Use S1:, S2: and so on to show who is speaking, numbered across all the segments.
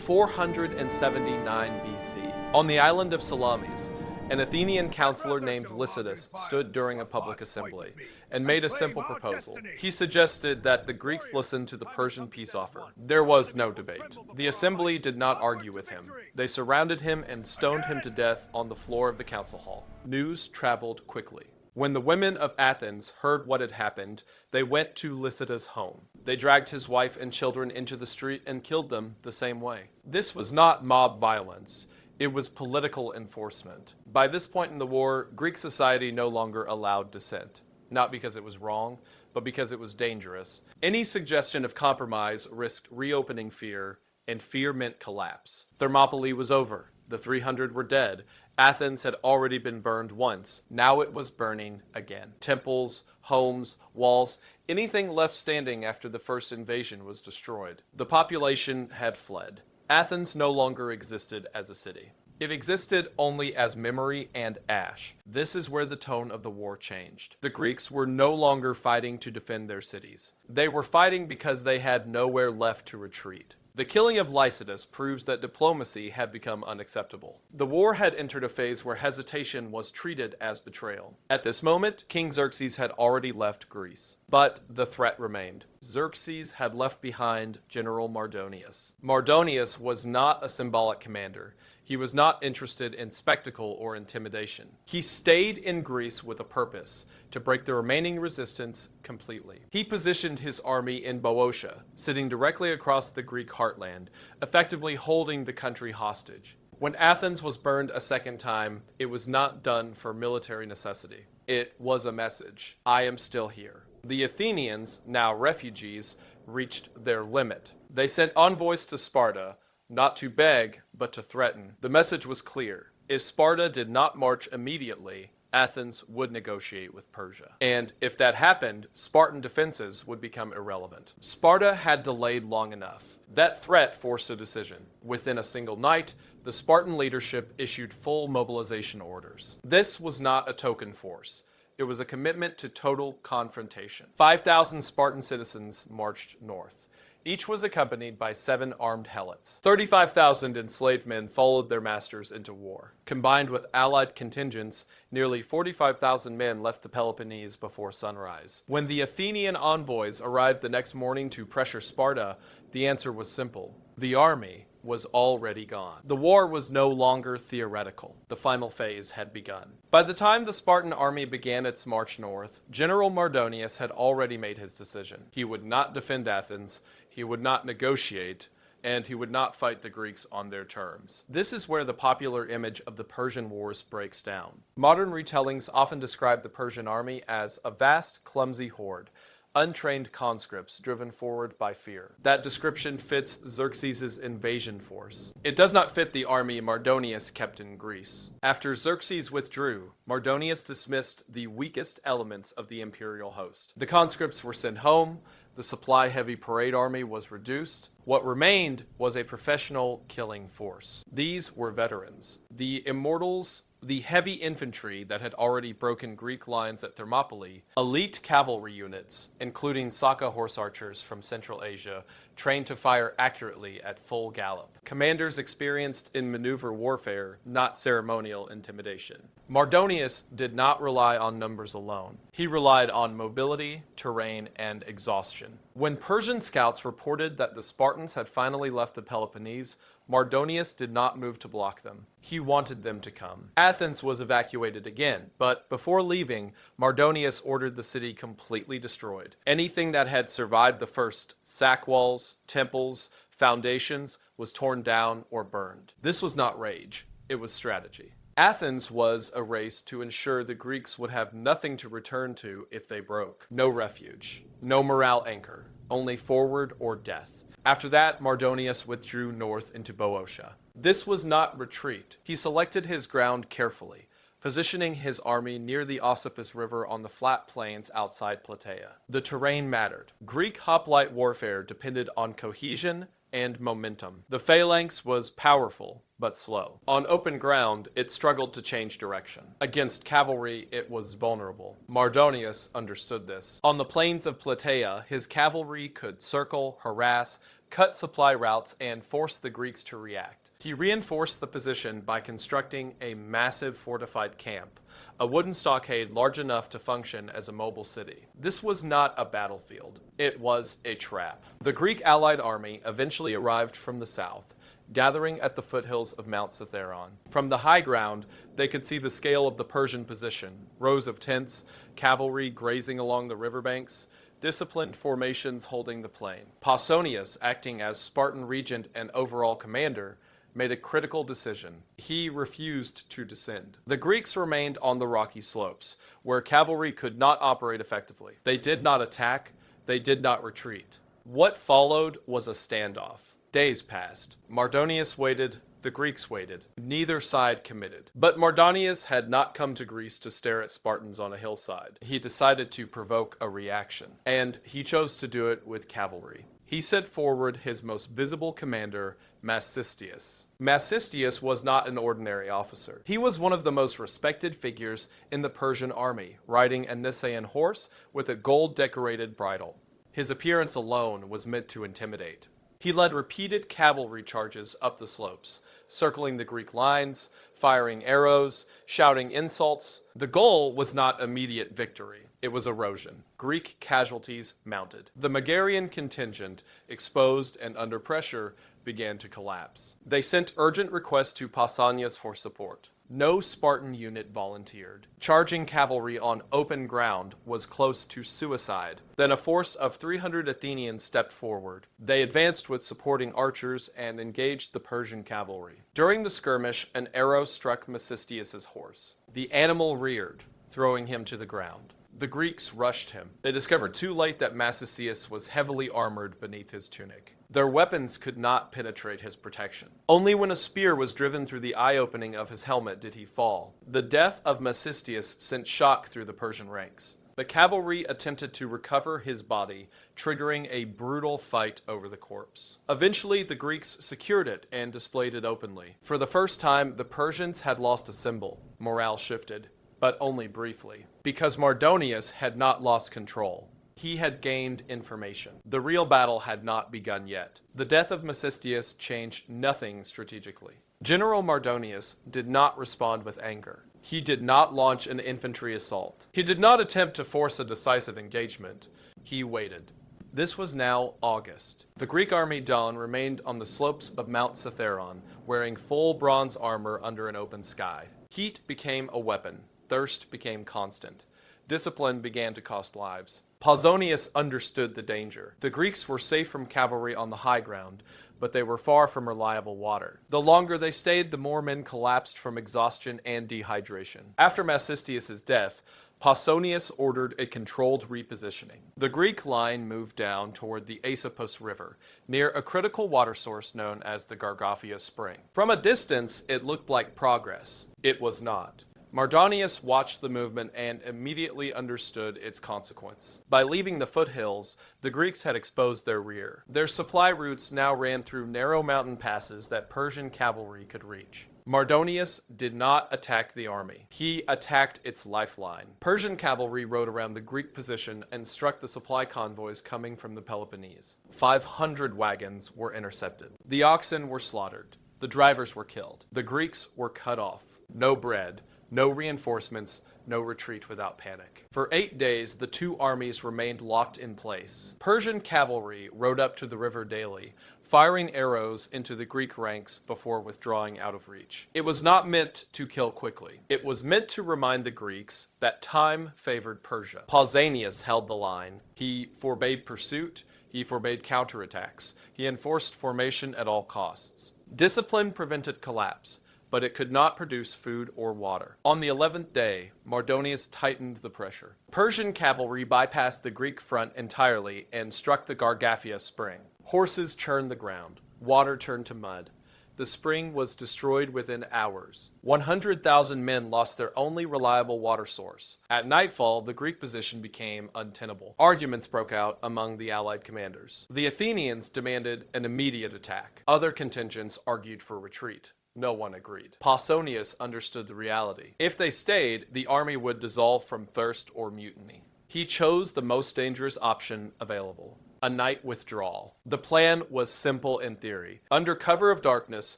S1: 479 BC, on the island of Salamis, an Athenian counselor named Lycidas stood during a public assembly and made a simple proposal. He suggested that the Greeks listen to the Persian peace offer. There was no debate. The assembly did not argue with him. They surrounded him and stoned him to death on the floor of the council hall. News traveled quickly. When the women of Athens heard what had happened, they went to Lycidas' home. They dragged his wife and children into the street and killed them the same way. This was not mob violence. It was political enforcement. By this point in the war, Greek society no longer allowed dissent. Not because it was wrong, but because it was dangerous. Any suggestion of compromise risked reopening fear, and fear meant collapse. Thermopylae was over. The 300 were dead. Athens had already been burned once. Now it was burning again. Temples, homes, walls, anything left standing after the first invasion was destroyed. The population had fled. Athens no longer existed as a city. It existed only as memory and ash. This is where the tone of the war changed. The Greeks were no longer fighting to defend their cities. They were fighting because they had nowhere left to retreat. The killing of Lycidas proves that diplomacy had become unacceptable. The war had entered a phase where hesitation was treated as betrayal. At this moment, King Xerxes had already left Greece. But the threat remained. Xerxes had left behind General Mardonius. Mardonius was not a symbolic commander. He was not interested in spectacle or intimidation. He stayed in Greece with a purpose, to break the remaining resistance completely. He positioned his army in Boeotia, sitting directly across the Greek heartland, effectively holding the country hostage. When Athens was burned a second time, it was not done for military necessity. It was a message. I am still here. The Athenians, now refugees, reached their limit. They sent envoys to Sparta, not to beg, but to threaten. The message was clear. If Sparta did not march immediately, Athens would negotiate with Persia. And if that happened, Spartan defenses would become irrelevant. Sparta had delayed long enough. That threat forced a decision. Within a single night, the Spartan leadership issued full mobilization orders. This was not a token force. It was a commitment to total confrontation. 5,000 Spartan citizens marched north. Each was accompanied by 7 armed helots. 35,000 enslaved men followed their masters into war. Combined with allied contingents, nearly 45,000 men left the Peloponnese before sunrise. When the Athenian envoys arrived the next morning to pressure Sparta, the answer was simple. The army was already gone. The war was no longer theoretical. The final phase had begun. By the time the Spartan army began its march north, General Mardonius had already made his decision. He would not defend Athens, he would not negotiate, and he would not fight the Greeks on their terms. This is where the popular image of the Persian Wars breaks down. Modern retellings often describe the Persian army as a vast, clumsy horde, untrained conscripts driven forward by fear. That description fits Xerxes' invasion force. It does not fit the army Mardonius kept in Greece. After Xerxes withdrew, Mardonius dismissed the weakest elements of the imperial host. The conscripts were sent home, the supply-heavy parade army was reduced. What remained was a professional killing force. These were veterans. The immortals, the heavy infantry that had already broken Greek lines at Thermopylae, elite cavalry units, including Saka horse archers from Central Asia, trained to fire accurately at full gallop. Commanders experienced in maneuver warfare, not ceremonial intimidation. Mardonius did not rely on numbers alone. He relied on mobility, terrain, and exhaustion. When Persian scouts reported that the Spartans had finally left the Peloponnese, Mardonius did not move to block them. He wanted them to come. Athens was evacuated again, but before leaving, Mardonius ordered the city completely destroyed. Anything that had survived the first sack walls, temples, foundations was torn down or burned. This was not rage, it was strategy. Athens was a race to ensure the Greeks would have nothing to return to if they broke. No refuge, no morale anchor, only forward or death. After that, Mardonius withdrew north into Boeotia. This was not retreat. He selected his ground carefully, positioning his army near the Ossipus River on the flat plains outside Plataea. The terrain mattered. Greek hoplite warfare depended on cohesion and momentum. The phalanx was powerful, but slow. On open ground, it struggled to change direction. Against cavalry, it was vulnerable. Mardonius understood this. On the plains of Plataea, his cavalry could circle, harass, cut supply routes, and forced the Greeks to react. He reinforced the position by constructing a massive fortified camp, a wooden stockade large enough to function as a mobile city. This was not a battlefield. It was a trap. The Greek allied army eventually arrived from the south, gathering at the foothills of Mount Cithaeron. From the high ground, they could see the scale of the Persian position, rows of tents, cavalry grazing along the riverbanks, disciplined formations holding the plain. Pausanias, acting as Spartan regent and overall commander, made a critical decision. He refused to descend. The Greeks remained on the rocky slopes, where cavalry could not operate effectively. They did not attack, they did not retreat. What followed was a standoff. Days passed. Mardonius waited, the Greeks waited. Neither side committed. But Mardonius had not come to Greece to stare at Spartans on a hillside. He decided to provoke a reaction, and he chose to do it with cavalry. He sent forward his most visible commander, Masistius. Masistius was not an ordinary officer. He was one of the most respected figures in the Persian army, riding a Nisaean horse with a gold-decorated bridle. His appearance alone was meant to intimidate. He led repeated cavalry charges up the slopes, circling the Greek lines, firing arrows, shouting insults. The goal was not immediate victory. It was erosion. Greek casualties mounted. The Megarian contingent, exposed and under pressure, began to collapse. They sent urgent requests to Pausanias for support. No Spartan unit volunteered. Charging cavalry on open ground was close to suicide. Then a force of 300 Athenians stepped forward. They advanced with supporting archers and engaged the Persian cavalry. During the skirmish, an arrow struck Masistius' horse. The animal reared, throwing him to the ground. The Greeks rushed him. They discovered too late that Masistius was heavily armored beneath his tunic. Their weapons could not penetrate his protection. Only when a spear was driven through the eye opening of his helmet did he fall. The death of Masistius sent shock through the Persian ranks. The cavalry attempted to recover his body, triggering a brutal fight over the corpse. Eventually, the Greeks secured it and displayed it openly. For the first time, the Persians had lost a symbol. Morale shifted, but only briefly, because Mardonius had not lost control. He had gained information. The real battle had not begun yet. The death of Masistius changed nothing strategically. General Mardonius did not respond with anger. He did not launch an infantry assault. He did not attempt to force a decisive engagement. He waited. This was now August. The Greek army Don remained on the slopes of Mount Cithaeron, wearing full bronze armor under an open sky. Heat became a weapon. Thirst became constant. Discipline began to cost lives. Pausanias understood the danger. The Greeks were safe from cavalry on the high ground, but they were far from reliable water. The longer they stayed, the more men collapsed from exhaustion and dehydration. After Masistius' death, Pausanias ordered a controlled repositioning. The Greek line moved down toward the Aesopus River, near a critical water source known as the Gargaphia Spring. From a distance, it looked like progress. It was not. Mardonius watched the movement and immediately understood its consequence. By leaving the foothills, the Greeks had exposed their rear. Their supply routes now ran through narrow mountain passes that Persian cavalry could reach. Mardonius did not attack the army. He attacked its lifeline. Persian cavalry rode around the Greek position and struck the supply convoys coming from the Peloponnese. 500 wagons were intercepted. The oxen were slaughtered. The drivers were killed. The Greeks were cut off. No bread. No reinforcements, no retreat without panic. For 8 days, the two armies remained locked in place. Persian cavalry rode up to the river daily, firing arrows into the Greek ranks before withdrawing out of reach. It was not meant to kill quickly. It was meant to remind the Greeks that time favored Persia. Pausanias held the line. He forbade pursuit. He forbade counterattacks. He enforced formation at all costs. Discipline prevented collapse, but it could not produce food or water. On the 11th day, Mardonius tightened the pressure. Persian cavalry bypassed the Greek front entirely and struck the Gargaphia Spring. Horses churned the ground. Water turned to mud. The spring was destroyed within hours. 100,000 men lost their only reliable water source. At nightfall, the Greek position became untenable. Arguments broke out among the allied commanders. The Athenians demanded an immediate attack. Other contingents argued for retreat. No one agreed. Pausanias understood the reality. If they stayed, the army would dissolve from thirst or mutiny. He chose the most dangerous option available: a night withdrawal. The plan was simple in theory. Under cover of darkness,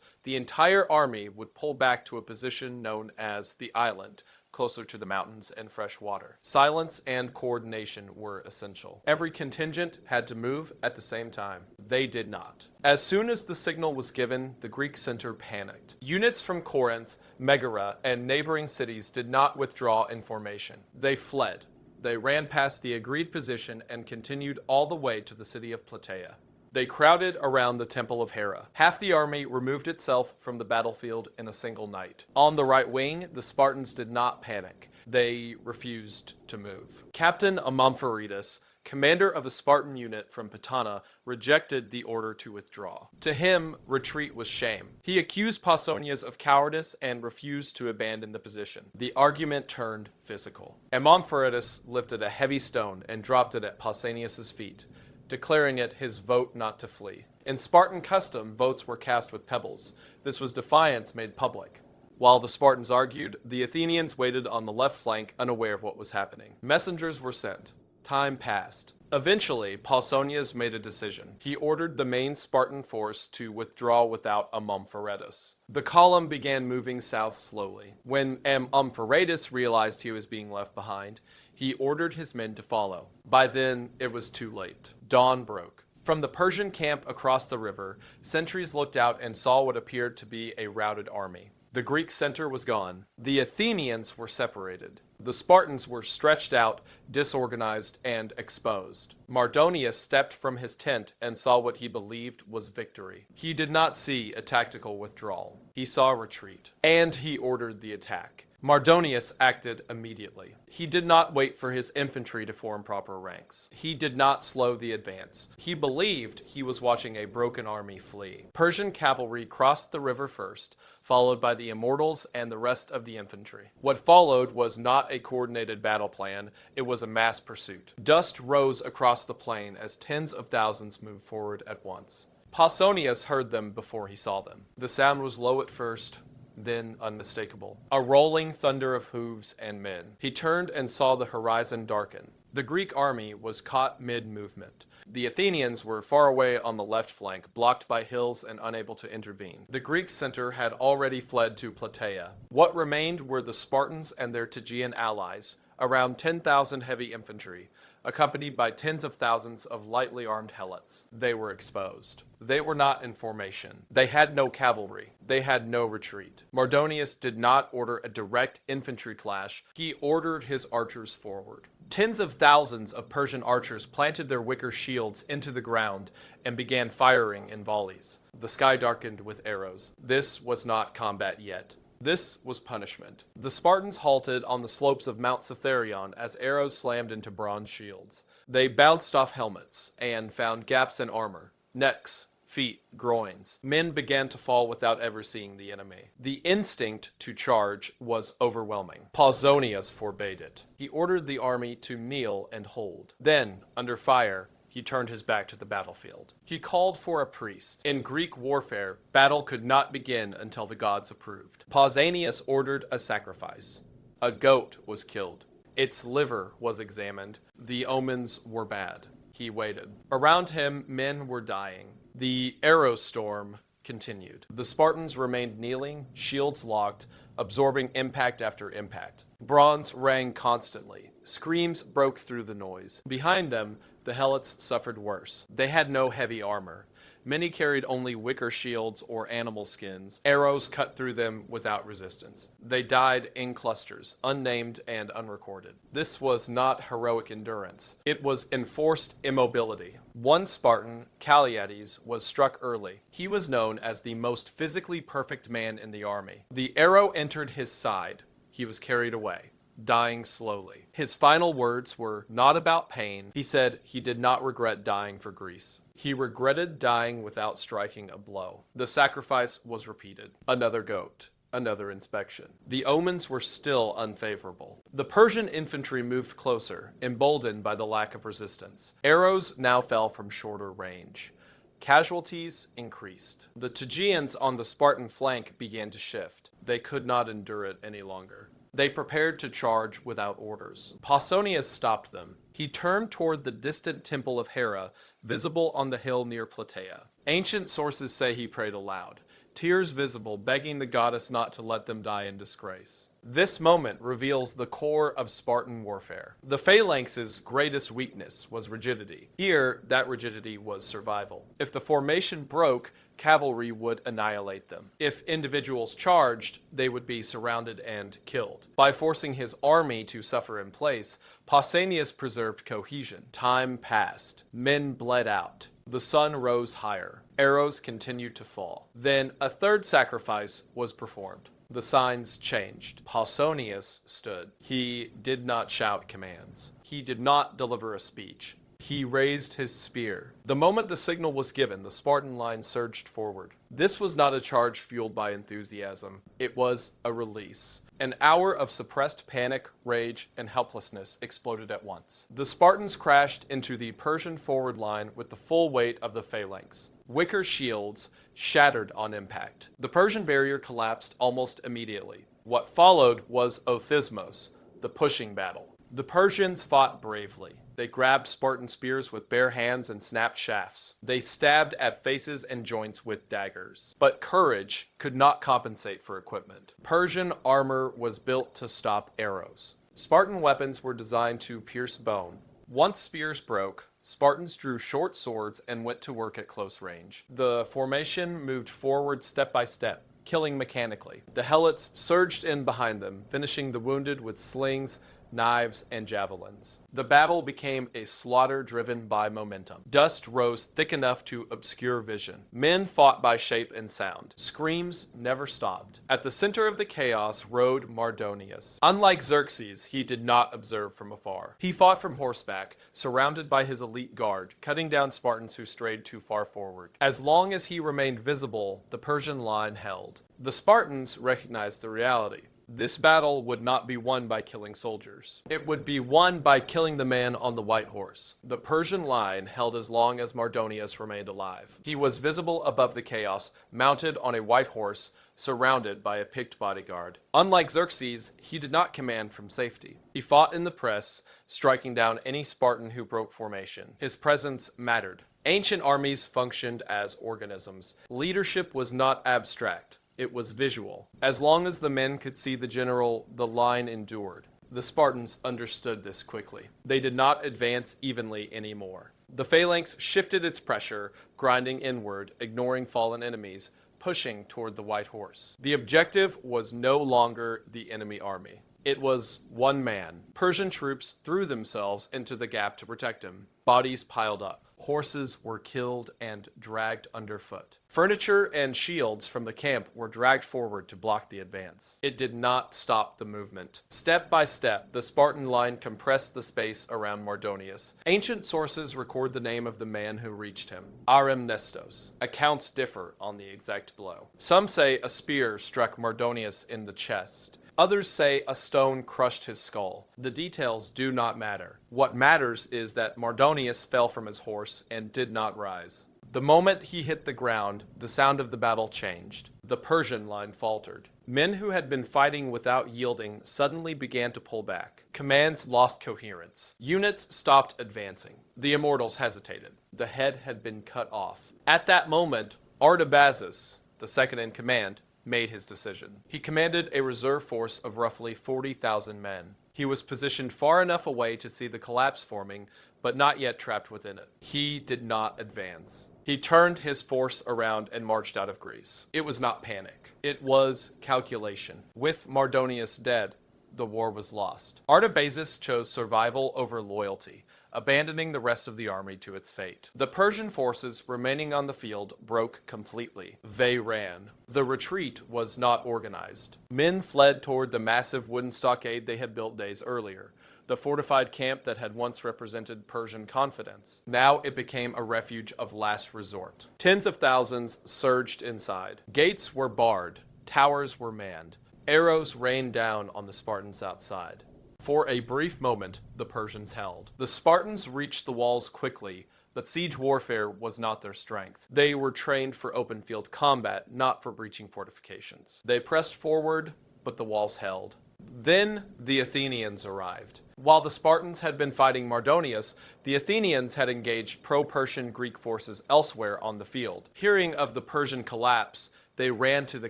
S1: the entire army would pull back to a position known as the island, closer to the mountains and fresh water. Silence and coordination were essential. Every contingent had to move at the same time. They did not. As soon as the signal was given, the Greek center panicked. Units from Corinth, Megara, and neighboring cities did not withdraw in formation. They fled. They ran past the agreed position and continued all the way to the city of Plataea. They crowded around the Temple of Hera. Half the army removed itself from the battlefield in a single night. On the right wing, the Spartans did not panic. They refused to move. Captain Amompharidas, commander of a Spartan unit from Patana, rejected the order to withdraw. To him, retreat was shame. He accused Pausanias of cowardice and refused to abandon the position. The argument turned physical. Amompharidas lifted a heavy stone and dropped it at Pausanias' feet, declaring it his vote not to flee. In Spartan custom, votes were cast with pebbles. This was defiance made public. While the Spartans argued, the Athenians waited on the left flank, unaware of what was happening. Messengers were sent. Time passed. Eventually, Pausanias made a decision. He ordered the main Spartan force to withdraw without Amompharidas. The column began moving south slowly. When Amompharidas realized he was being left behind, he ordered his men to follow. By then, it was too late. Dawn broke. From the Persian camp across the river, sentries looked out and saw what appeared to be a routed army. The Greek center was gone. The Athenians were separated. The Spartans were stretched out, disorganized, and exposed. Mardonius stepped from his tent and saw what he believed was victory. He did not see a tactical withdrawal. He saw retreat. And he ordered the attack. Mardonius acted immediately. He did not wait for his infantry to form proper ranks. He did not slow the advance. He believed he was watching a broken army flee. Persian cavalry crossed the river first, followed by the immortals and the rest of the infantry. What followed was not a coordinated battle plan, it was a mass pursuit. Dust rose across the plain as tens of thousands moved forward at once. Pausanias heard them before he saw them. The sound was low at first, then unmistakable. A rolling thunder of hooves and men. He turned and saw the horizon darken. The Greek army was caught mid-movement. The Athenians were far away on the left flank, blocked by hills and unable to intervene. The Greek center had already fled to Plataea. What remained were the Spartans and their Tegean allies, around 10,000 heavy infantry, accompanied by tens of thousands of lightly armed helots. They were exposed. They were not in formation. They had no cavalry. They had no retreat. Mardonius did not order a direct infantry clash. He ordered his archers forward. Tens of thousands of Persian archers planted their wicker shields into the ground and began firing in volleys. The sky darkened with arrows. This was not combat yet. This was punishment. The Spartans halted on the slopes of Mount Citherion as arrows slammed into bronze shields. They bounced off helmets and found gaps in armor, necks, feet, groins. Men began to fall without ever seeing the enemy. The instinct to charge was overwhelming. Pausanias forbade it. He ordered the army to kneel and hold. Then, under fire, he turned his back to the battlefield. He called for a priest. In Greek warfare, battle could not begin until the gods approved. Pausanias ordered a sacrifice. A goat was killed. Its liver was examined. The omens were bad. He waited. Around him, men were dying. The arrow storm continued. The Spartans remained kneeling, shields locked, absorbing impact after impact. Bronze rang constantly. Screams broke through the noise. Behind them, the helots suffered worse. They had no heavy armor. Many carried only wicker shields or animal skins. Arrows cut through them without resistance. They died in clusters, unnamed and unrecorded. This was not heroic endurance. It was enforced immobility. One Spartan, Calliades, was struck early. He was known as the most physically perfect man in the army. The arrow entered his side. He was carried away, dying slowly. His final words were not about pain. He said he did not regret dying for Greece. He regretted dying without striking a blow. The sacrifice was repeated. Another goat. Another inspection. The omens were still unfavorable. The Persian infantry moved closer, emboldened by the lack of resistance. Arrows now fell from shorter range. Casualties increased. The Tegeans on the Spartan flank began to shift. They could not endure it any longer. They prepared to charge without orders. Pausanias stopped them. He turned toward the distant temple of Hera, visible on the hill near Plataea. Ancient sources say he prayed aloud, tears visible, begging the goddess not to let them die in disgrace. This moment reveals the core of Spartan warfare. The phalanx's greatest weakness was rigidity. Here, that rigidity was survival. If the formation broke, cavalry would annihilate them. If individuals charged, they would be surrounded and killed. By forcing his army to suffer in place, Pausanias preserved cohesion. Time passed. Men bled out. The sun rose higher. Arrows continued to fall. Then a third sacrifice was performed. The signs changed. Pausanias stood. He did not shout commands. He did not deliver a speech. He raised his spear. The moment the signal was given, the Spartan line surged forward. This was not a charge fueled by enthusiasm. It was a release. An hour of suppressed panic, rage, and helplessness exploded at once. The Spartans crashed into the Persian forward line with the full weight of the phalanx. Wicker shields shattered on impact. The Persian barrier collapsed almost immediately. What followed was Othismos, the pushing battle. The Persians fought bravely. They grabbed Spartan spears with bare hands and snapped shafts. They stabbed at faces and joints with daggers. But courage could not compensate for equipment. Persian armor was built to stop arrows. Spartan weapons were designed to pierce bone. Once spears broke, Spartans drew short swords and went to work at close range. The formation moved forward step by step, killing mechanically. The helots surged in behind them, finishing the wounded with slings, knives, and javelins. The battle became a slaughter driven by momentum. Dust rose thick enough to obscure vision. Men fought by shape and sound. Screams never stopped. At the center of the chaos rode Mardonius. Unlike Xerxes, he did not observe from afar. He fought from horseback, surrounded by his elite guard, cutting down Spartans who strayed too far forward. As long as he remained visible, the Persian line held. The Spartans recognized the reality. This battle would not be won by killing soldiers. It would be won by killing the man on the white horse. The Persian line held as long as Mardonius remained alive. He was visible above the chaos, mounted on a white horse, surrounded by a picked bodyguard. Unlike Xerxes, he did not command from safety. He fought in the press, striking down any Spartan who broke formation. His presence mattered. Ancient armies functioned as organisms. Leadership was not abstract. It was visual. As long as the men could see the general, the line endured. The Spartans understood this quickly. They did not advance evenly anymore. The phalanx shifted its pressure, grinding inward, ignoring fallen enemies, pushing toward the white horse. The objective was no longer the enemy army. It was one man. Persian troops threw themselves into the gap to protect him. Bodies piled up. Horses were killed and dragged underfoot. Furniture and shields from the camp were dragged forward to block the advance. It did not stop the movement. Step by step, the Spartan line compressed the space around Mardonius. Ancient sources record the name of the man who reached him, Aremnestos. Accounts differ on the exact blow. Some say a spear struck Mardonius in the chest. Others say a stone crushed his skull. The details do not matter. What matters is that Mardonius fell from his horse and did not rise. The moment he hit the ground, the sound of the battle changed. The Persian line faltered. Men who had been fighting without yielding suddenly began to pull back. Commands lost coherence. Units stopped advancing. The immortals hesitated. The head had been cut off. At that moment, Artabazus, the second in command, made his decision. He commanded a reserve force of roughly 40,000 men. He was positioned far enough away to see the collapse forming, but not yet trapped within it. He did not advance. He turned his force around and marched out of Greece. It was not panic. It was calculation. With Mardonius dead, the war was lost. Artabazus chose survival over loyalty, abandoning the rest of the army to its fate. The Persian forces remaining on the field broke completely. They ran. The retreat was not organized. Men fled toward the massive wooden stockade they had built days earlier, the fortified camp that had once represented Persian confidence. Now it became a refuge of last resort. Tens of thousands surged inside. Gates were barred. Towers were manned. Arrows rained down on the Spartans outside. For a brief moment, the Persians held. The Spartans reached the walls quickly, but siege warfare was not their strength. They were trained for open field combat, not for breaching fortifications. They pressed forward, but the walls held. Then the Athenians arrived. While the Spartans had been fighting Mardonius, the Athenians had engaged pro-Persian Greek forces elsewhere on the field. Hearing of the Persian collapse, they ran to the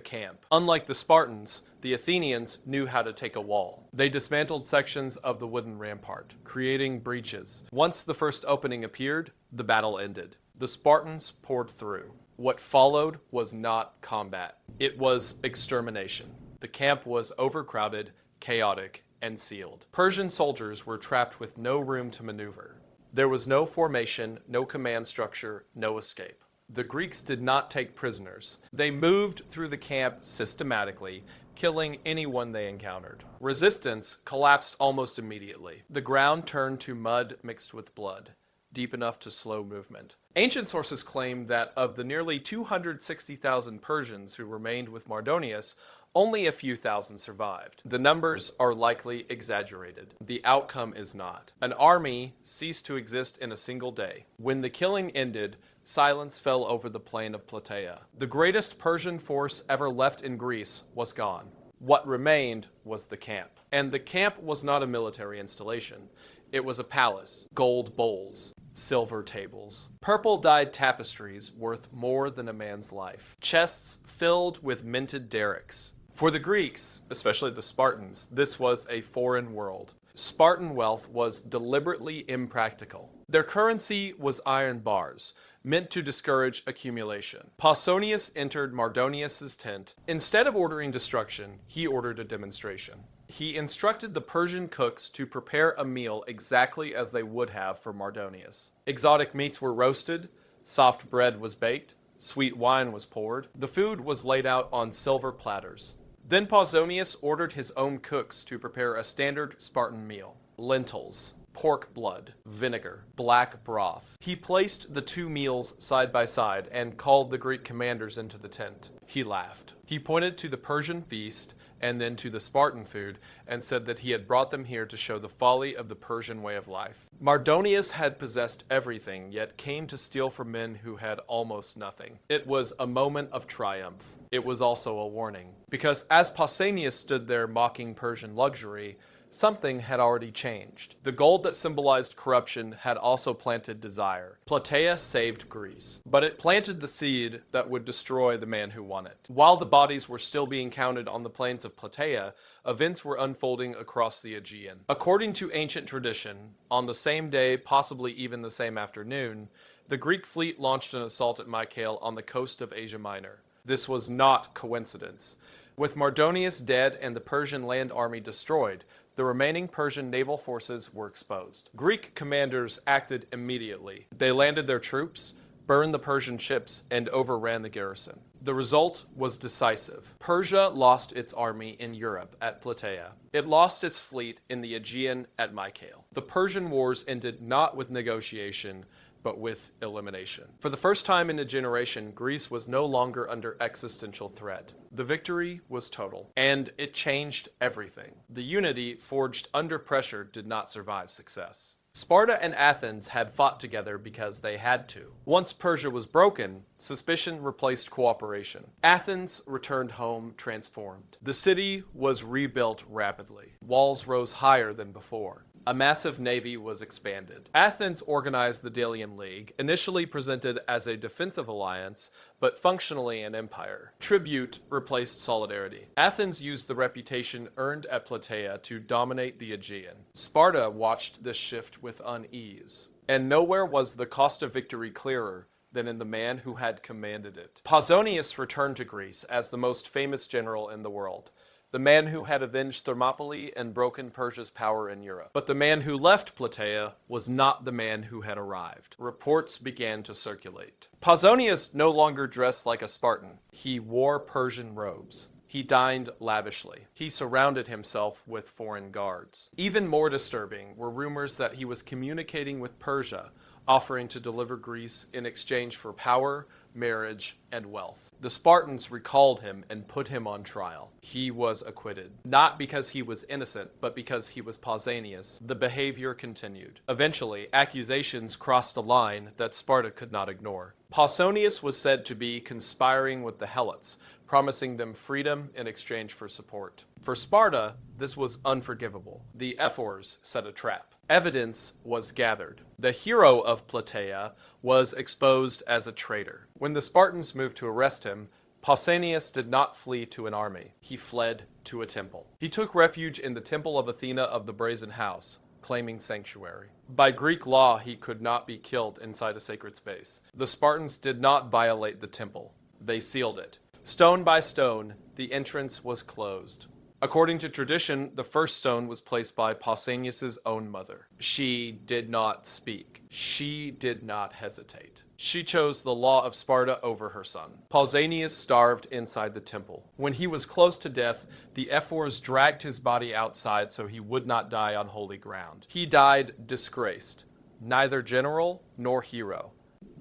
S1: camp. Unlike the Spartans, the Athenians knew how to take a wall. They dismantled sections of the wooden rampart, creating breaches. Once the first opening appeared, the battle ended. The Spartans poured through. What followed was not combat. It was extermination. The camp was overcrowded, chaotic, and sealed. Persian soldiers were trapped with no room to maneuver. There was no formation, no command structure, no escape. The Greeks did not take prisoners. They moved through the camp systematically, killing anyone they encountered. Resistance collapsed almost immediately. The ground turned to mud mixed with blood, deep enough to slow movement. Ancient sources claim that of the nearly 260,000 Persians who remained with Mardonius, only a few thousand survived. The numbers are likely exaggerated. The outcome is not. An army ceased to exist in a single day. When the killing ended, silence fell over the plain of Plataea. The greatest Persian force ever left in Greece was gone. What remained was the camp. And the camp was not a military installation. It was a palace, gold bowls, silver tables, purple dyed tapestries worth more than a man's life, chests filled with minted derricks. For the Greeks, especially the Spartans, this was a foreign world. Spartan wealth was deliberately impractical. Their currency was iron bars, meant to discourage accumulation. Pausanias entered Mardonius's tent. Instead of ordering destruction, he ordered a demonstration. He instructed the Persian cooks to prepare a meal exactly as they would have for Mardonius. Exotic meats were roasted, soft bread was baked, sweet wine was poured. The food was laid out on silver platters. Then Pausanias ordered his own cooks to prepare a standard Spartan meal: lentils, pork blood, vinegar, black broth. He placed the two meals side by side and called the Greek commanders into the tent. He laughed. He pointed to the Persian feast and then to the Spartan food and said that he had brought them here to show the folly of the Persian way of life. Mardonius had possessed everything, yet came to steal from men who had almost nothing. It was a moment of triumph. It was also a warning, because as Pausanias stood there mocking Persian luxury, something had already changed. The gold that symbolized corruption had also planted desire. Plataea saved Greece, but it planted the seed that would destroy the man who won it. While the bodies were still being counted on the plains of Plataea, events were unfolding across the Aegean. According to ancient tradition, on the same day, possibly even the same afternoon, the Greek fleet launched an assault at Mycale on the coast of Asia Minor. This was not coincidence. With Mardonius dead and the Persian land army destroyed, the remaining Persian naval forces were exposed. Greek commanders acted immediately. They landed their troops, burned the Persian ships, and overran the garrison. The result was decisive. Persia lost its army in Europe at Plataea. It lost its fleet in the Aegean at Mycale. The Persian wars ended not with negotiation, but with elimination. For the first time in a generation, Greece was no longer under existential threat. The victory was total, and it changed everything. The unity forged under pressure did not survive success. Sparta and Athens had fought together because they had to. Once Persia was broken, suspicion replaced cooperation. Athens returned home transformed. The city was rebuilt rapidly. Walls rose higher than before. A massive navy was expanded. Athens organized the Delian League, initially presented as a defensive alliance, but functionally an empire. Tribute replaced solidarity. Athens used the reputation earned at Plataea to dominate the Aegean. Sparta watched this shift with unease. And nowhere was the cost of victory clearer than in the man who had commanded it. Pausanias returned to Greece as the most famous general in the world. The man who had avenged Thermopylae and broken Persia's power in Europe. But the man who left Plataea was not the man who had arrived. Reports began to circulate. Pausanias no longer dressed like a Spartan. He wore Persian robes. He dined lavishly. He surrounded himself with foreign guards. Even more disturbing were rumors that he was communicating with Persia, offering to deliver Greece in exchange for power, marriage, and wealth. The Spartans recalled him and put him on trial. He was acquitted, not because he was innocent, but because he was Pausanias. The behavior continued. Eventually, accusations crossed a line that Sparta could not ignore. Pausanias was said to be conspiring with the Helots, promising them freedom in exchange for support. For Sparta, this was unforgivable. The ephors set a trap. Evidence was gathered. The hero of Plataea was exposed as a traitor. When the Spartans moved to arrest him, Pausanias did not flee to an army. He fled to a temple. He took refuge in the temple of Athena of the Brazen House, claiming sanctuary. By Greek law, he could not be killed inside a sacred space. The Spartans did not violate the temple. They sealed it. Stone by stone, the entrance was closed. According to tradition, the first stone was placed by Pausanias' own mother. She did not speak. She did not hesitate. She chose the law of Sparta over her son. Pausanias starved inside the temple. When he was close to death, the ephors dragged his body outside so he would not die on holy ground. He died disgraced, neither general nor hero.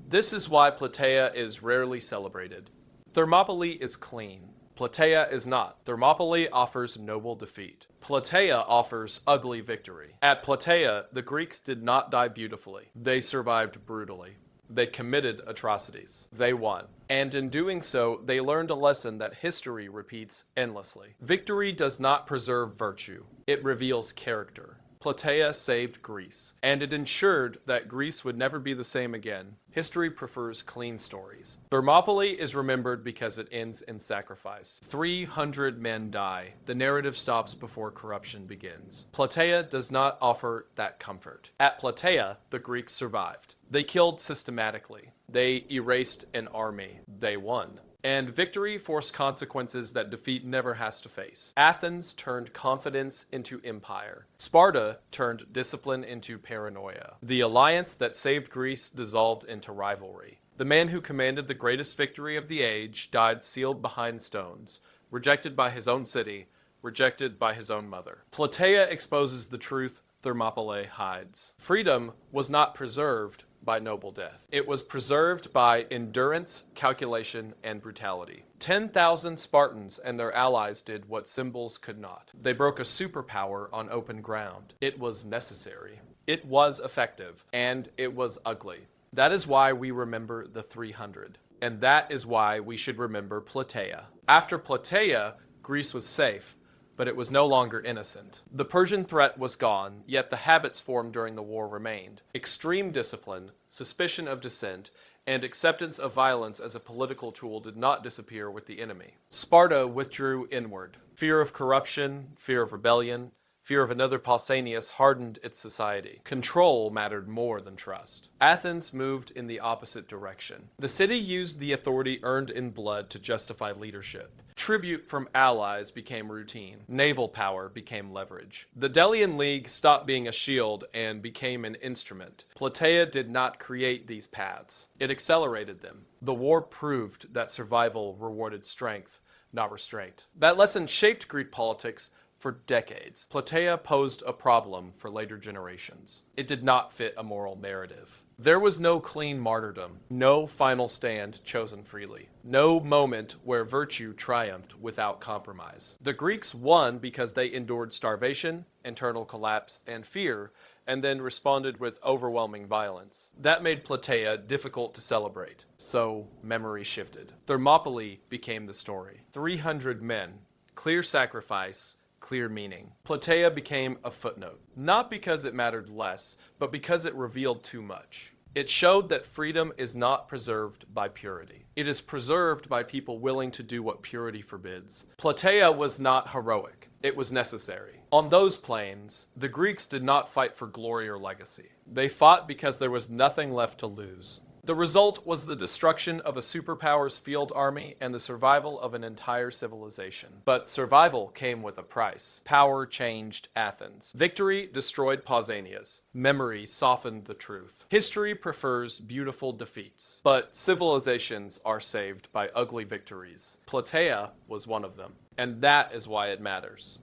S1: This is why Plataea is rarely celebrated. Thermopylae is clean. Plataea is not. Thermopylae offers noble defeat. Plataea offers ugly victory. At Plataea, the Greeks did not die beautifully. They survived brutally. They committed atrocities. They won. And in doing so, they learned a lesson that history repeats endlessly. Victory does not preserve virtue. It reveals character. Plataea saved Greece, and it ensured that Greece would never be the same again. History prefers clean stories. Thermopylae is remembered because it ends in sacrifice. 300 men die. The narrative stops before corruption begins. Plataea does not offer that comfort. At Plataea, the Greeks survived. They killed systematically. They erased an army. They won. And victory forced consequences that defeat never has to face. Athens turned confidence into empire. Sparta turned discipline into paranoia. The alliance that saved Greece dissolved into rivalry. The man who commanded the greatest victory of the age died sealed behind stones, rejected by his own city, rejected by his own mother. Plataea exposes the truth Thermopylae hides. Freedom was not preserved by noble death. It was preserved by endurance, calculation, and brutality. 10,000 Spartans and their allies did what symbols could not. They broke a superpower on open ground. It was necessary. It was effective, and it was ugly. That is why we remember the 300. And that is why we should remember Plataea. After Plataea, Greece was safe, but it was no longer innocent. The Persian threat was gone, yet the habits formed during the war remained. Extreme discipline, suspicion of dissent, and acceptance of violence as a political tool did not disappear with the enemy. Sparta withdrew inward. Fear of corruption, fear of rebellion, fear of another Pausanias hardened its society. Control mattered more than trust. Athens moved in the opposite direction. The city used the authority earned in blood to justify leadership. Tribute from allies became routine. Naval power became leverage. The Delian League stopped being a shield and became an instrument. Plataea did not create these paths. It accelerated them. The war proved that survival rewarded strength, not restraint. That lesson shaped Greek politics for decades. Plataea posed a problem for later generations. It did not fit a moral narrative. There was no clean martyrdom, no final stand chosen freely, no moment where virtue triumphed without compromise. The Greeks won because they endured starvation, internal collapse, and fear, and then responded with overwhelming violence. That made Plataea difficult to celebrate, so memory shifted. Thermopylae became the story. 300 men, clear sacrifice, clear meaning. Plataea became a footnote, not because it mattered less, but because it revealed too much. It showed that freedom is not preserved by purity. It is preserved by people willing to do what purity forbids. Plataea was not heroic. It was necessary. On those plains, the Greeks did not fight for glory or legacy. They fought because there was nothing left to lose. The result was the destruction of a superpower's field army and the survival of an entire civilization. But survival came with a price. Power changed Athens. Victory destroyed Pausanias. Memory softened the truth. History prefers beautiful defeats, but civilizations are saved by ugly victories. Plataea was one of them, and that is why it matters.